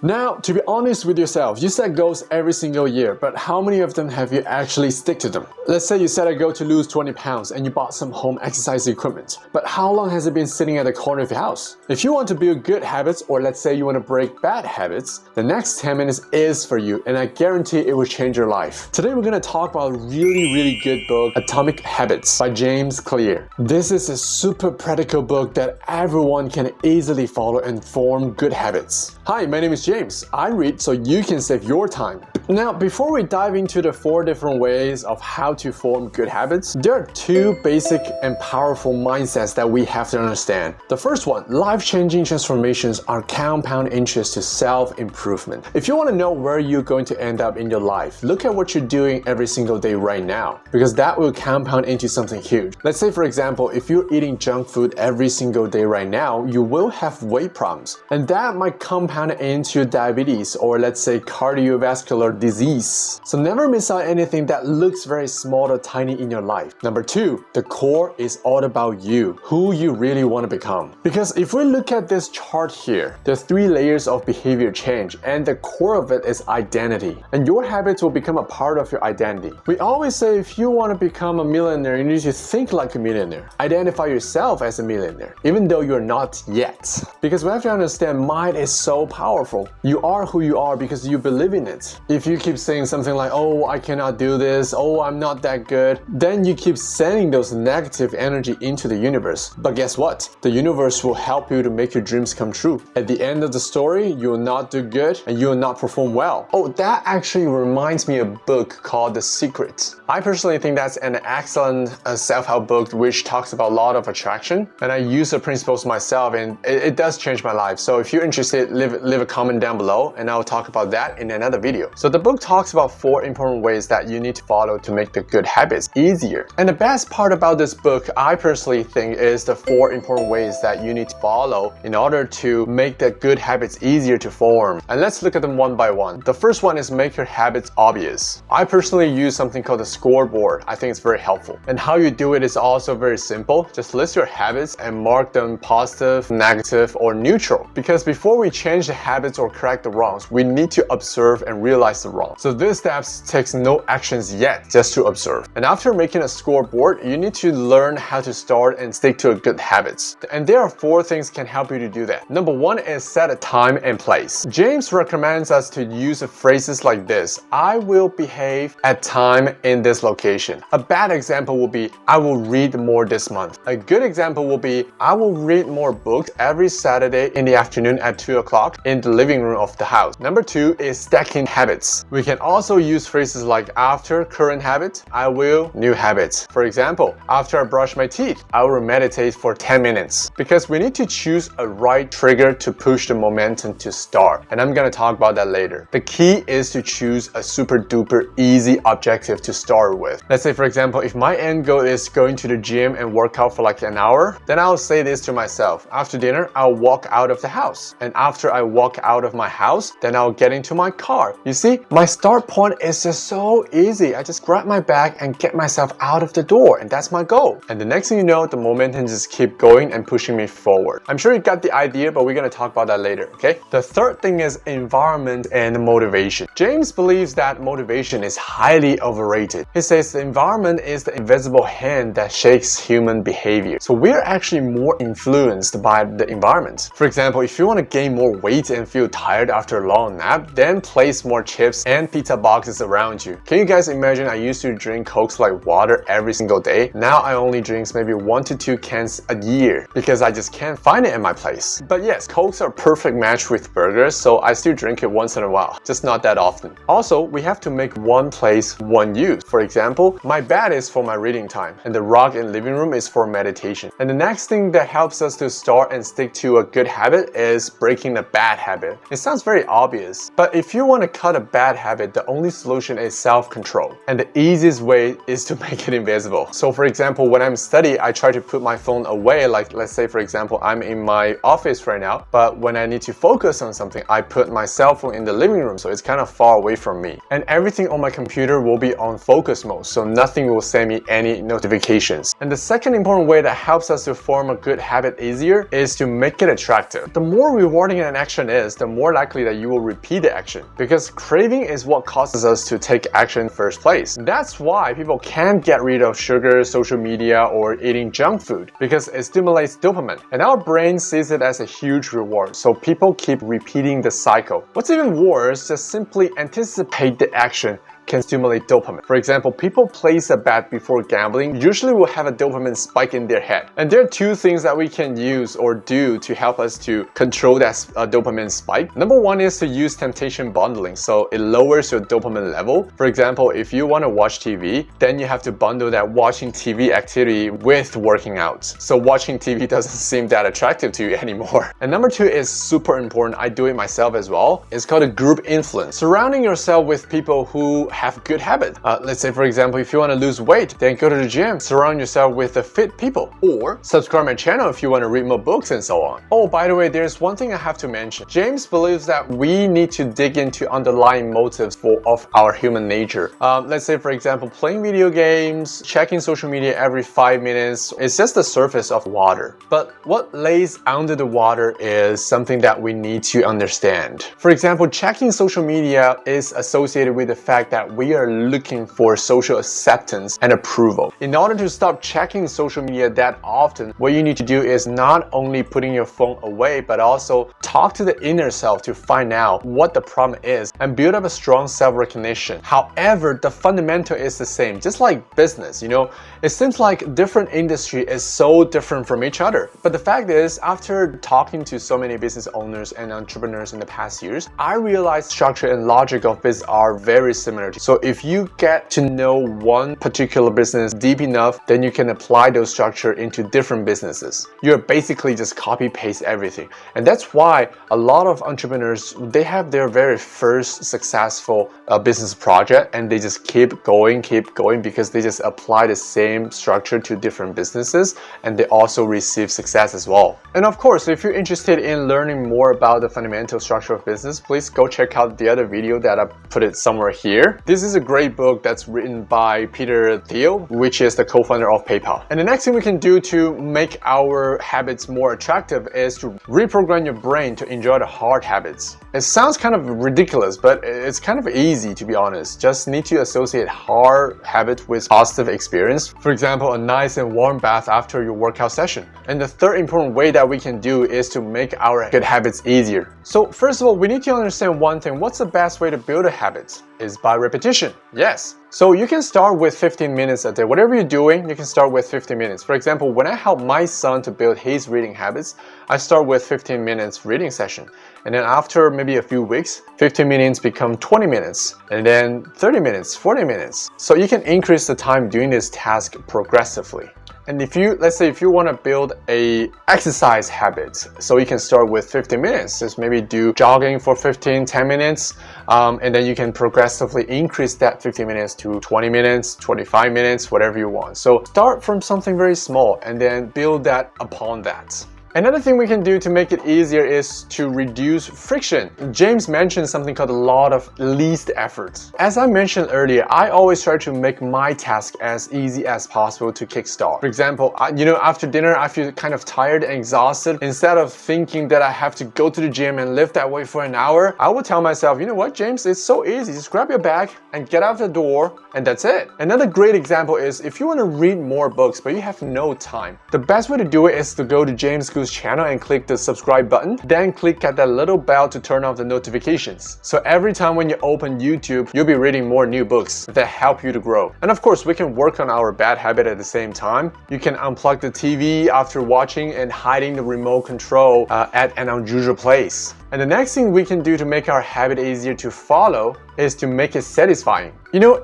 Now, to be honest with yourself, you set goals every single year, but how many of them have you actually stick to them? Let's say you set a goal to lose 20 pounds and you bought some home exercise equipment, but how long has it been sitting at the corner of your house? If you want to build good habits, or let's say you want to break bad habits, the next 10 minutes is for you, and I guarantee it will change your life. Today we're going to talk about a really good book, Atomic Habits by James Clear. This is a super practical book that everyone can easily follow and form good habits. Hi, my name is James. I read so you can save your time. Now, before we dive into the 4 different ways of how to form good habits, there are 2 basic and powerful mindsets that we have to understand. The first one, life-changing transformations are compound interest to self-improvement. If you want to know where you're going to end up in your life, look at what you're doing every single day right now, because that will compound into something huge. Let's say, for example, if you're eating junk food every single day right now, you will have weight problems, and that might compound into diabetes, or let's say cardiovascular disease. So never miss out anything that looks very small or tiny in your life. Number 2, the core is all about you, who you really want to become. Because if we look at this chart here, there are 3 layers of behavior change, and the core of it is identity. And your habits will become a part of your identity. We always say if you want to become a millionaire, you need to think like a millionaire. Identify yourself as a millionaire, even though you're not yet. Because we have to understand, mind is so powerful. You are who you are because you believe in it. If you keep saying something like, oh, I cannot do this, oh, I'm not that good, then you keep sending those negative energy into the universe. But guess what? The universe will help you to make your dreams come true. At the end of the story, you will not do good and you will not perform well. Oh, that actually reminds me of a book called The Secret. I personally think that's an excellent self-help book which talks about law of attraction, and I use the principles myself, and it does change my life. So if you're interested, leave a comment down below and I'll talk about that in another video. So the book talks about 4 important ways that you need to follow to make the good habits easier. And the best part about this book, I personally think, is the 4 important ways that you need to follow in order to make the good habits easier to form. And let's look at them one by one. The first one is make your habits obvious. I personally use something called a scoreboard. I think it's very helpful. And how you do it is also very simple. Just list your habits and mark them positive, negative, or neutral. Because before we change the habits or correct the wrongs, we need to observe and realize the wrong. So this step takes no actions yet, just to observe. And after making a scoreboard, you need to learn how to start and stick to good habits. And there are 4 things can help you to do that. Number 1 is set a time and place. James recommends us to use phrases like this: I will behave at time in this location. A bad example will be, I will read more this month. A good example will be, I will read more books every Saturday in the afternoon at 2 o'clock in the living room of the house. Number 2 is stacking habits. We can also use phrases like after current habit, I will new habits. For example, after I brush my teeth, I will meditate for 10 minutes. Because we need to choose a right trigger to push the momentum to start. And I'm gonna talk about that later. The key is to choose a super duper easy objective to start with. Let's say, for example, if my end goal is going to the gym and work out for like an hour, then I'll say this to myself: after dinner, I'll walk out of the house. And after I walk out of my house, then I'll get into my car. You see, my start point is just so easy. I just grab my bag and get myself out of the door, and that's my goal. And the next thing you know, the momentum just keep going and pushing me forward. I'm sure you got the idea, but we're gonna talk about that later, okay? The third thing is environment and motivation. James believes that motivation is highly overrated. He says the environment is the invisible hand that shapes human behavior. So we're actually more influenced by the environment. For example, if you want to gain more weight and feel tired after a long nap, then place more chips and pizza boxes around you. Can you guys imagine? I used to drink Cokes like water every single day. Now I only drink maybe 1 to 2 cans a year because I just can't find it in my place. But yes, Cokes are a perfect match with burgers, so I still drink it once in a while, just not that often. Also, we have to make one place, one use. For example, my bed is for my reading time, and the rug in the living room is for meditation. And the next thing that helps us to start and stick to a good habit is breaking a bad habit. It sounds very obvious, but if you want to cut a bad habit, the only solution is self-control. And the easiest way is to make it invisible. So for example, when I'm studying, I try to put my phone away. Like let's say, for example, I'm in my office right now, but when I need to focus on something, I put my cell phone in the living room, so it's kind of far away from me. And everything on my computer will be on focus mode, so nothing will send me any notifications. And the second important way that helps us to form a good habit easier is to make it attractive. The more rewarding an action is, the more likely that you will repeat the action, because craving is what causes us to take action in the first place. That's why people can't get rid of sugar, social media, or eating junk food, because it stimulates dopamine, and our brain sees it as a huge reward, so people keep repeating the cycle. What's even worse, just simply anticipate the action can stimulate dopamine. For example, people place a bet before gambling usually will have a dopamine spike in their head. And there are two things that we can use or do to help us to control that dopamine spike. Number one is to use temptation bundling, so it lowers your dopamine level. For example, if you want to watch TV, then you have to bundle that watching TV activity with working out. So watching TV doesn't seem that attractive to you anymore. And number two is super important. I do it myself as well. It's called a group influence. Surrounding yourself with people who have good habits. Let's say, for example, if you want to lose weight, then go to the gym. Surround yourself with the fit people. Or subscribe my channel if you want to read more books and so on. Oh, by the way, there's one thing I have to mention. James believes that we need to dig into underlying motives of our human nature. Let's say, for example, playing video games, checking social media every 5 minutes. It's just the surface of water. But what lays under the water is something that we need to understand. For example, checking social media is associated with the fact that we are looking for social acceptance and approval. In order to stop checking social media that often, what you need to do is not only putting your phone away, but also talk to the inner self to find out what the problem is and build up a strong self-recognition. However, the fundamental is the same, just like business, it seems like different industry is so different from each other. But the fact is, after talking to so many business owners and entrepreneurs in the past years, I realized structure and logic of business are very similar. So if you get to know one particular business deep enough, then you can apply those structure into different businesses. You're basically just copy paste everything. And that's why a lot of entrepreneurs, they have their very first successful business project and they just keep going because they just apply the same structure to different businesses and they also receive success as well. And of course, if you're interested in learning more about the fundamental structure of business, please go check out the other video that I put it somewhere here. This is a great book that's written by Peter Thiel, which is the co-founder of PayPal. And the next thing we can do to make our habits more attractive is to reprogram your brain to enjoy the hard habits. It sounds kind of ridiculous, but it's kind of easy, to be honest. Just need to associate hard habit with positive experience. For example, a nice and warm bath after your workout session. And the third important way that we can do is to make our good habits easier. So first of all, we need to understand one thing. What's the best way to build a habit? Is by repetition. Yes. So you can start with 15 minutes a day. Whatever you're doing, you can start with 15 minutes. For example, when I help my son to build his reading habits, I start with 15 minutes reading session. And then after maybe a few weeks, 15 minutes become 20 minutes, and then 30 minutes, 40 minutes. So you can increase the time doing this task progressively. And let's say if you want to build a exercise habit, so you can start with 15 minutes, just maybe do jogging for 10 minutes, and then you can progressively increase that 15 minutes to 20 minutes, 25 minutes, whatever you want. So start from something very small and then build that upon that. Another thing we can do to make it easier is to reduce friction. James mentioned something called the law of least effort. As I mentioned earlier, I always try to make my task as easy as possible to kickstart. For example, after dinner, I feel kind of tired and exhausted. Instead of thinking that I have to go to the gym and lift that weight for an hour, I will tell myself, you know what, James, it's so easy. Just grab your bag and get out the door, and that's it. Another great example is if you want to read more books, but you have no time, the best way to do it is to go to James channel and click the subscribe button, then click at that little bell to turn off the notifications. So every time when you open YouTube, you'll be reading more new books that help you to grow. And of course, we can work on our bad habit at the same time. You can unplug the TV after watching and hiding the remote control at an unusual place. And the next thing we can do to make our habit easier to follow is to make it satisfying.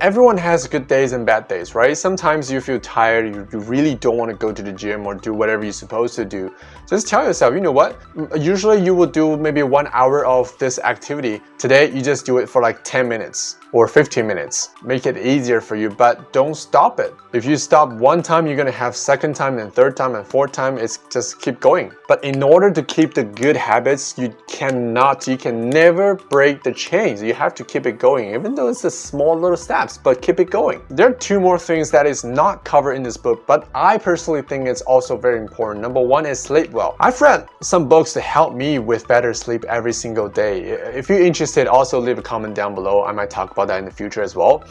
Everyone has good days and bad days, right? Sometimes you feel tired, you really don't want to go to the gym or do whatever you're supposed to do. Just tell yourself, you know what? Usually you will do maybe 1 hour of this activity. Today, you just do it for like 10 minutes or 15 minutes. Make it easier for you, but don't stop it. If you stop one time, you're gonna have second time and third time and fourth time. It's just keep going. But in order to keep the good habits, you can you can never break the chains. You have to keep it going, even though it's the small little steps, but keep it going. There are two more things that is not covered in this book, but I personally think it's also very important. Number one is sleep well. I've read some books to help me with better sleep every single day. If you're interested, also leave a comment down below. I might talk about that in the future as well.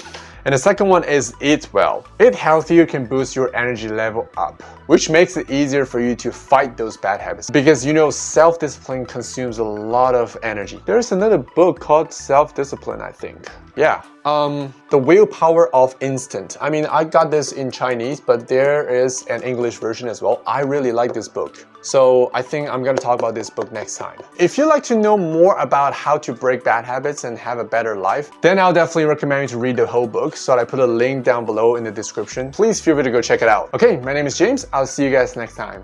And the second one is eat well. Eat healthier can boost your energy level up, which makes it easier for you to fight those bad habits. Because you know, self-discipline consumes a lot of energy. There's another book called Self-Discipline, I think. Yeah. The Willpower of Instant. I mean, I got this in Chinese, but there is an English version as well. I really like this book. So I think I'm gonna talk about this book next time. If you'd like to know more about how to break bad habits and have a better life, then I'll definitely recommend you to read the whole book. So I put a link down below in the description. Please feel free to go check it out. Okay, my name is James. I'll see you guys next time.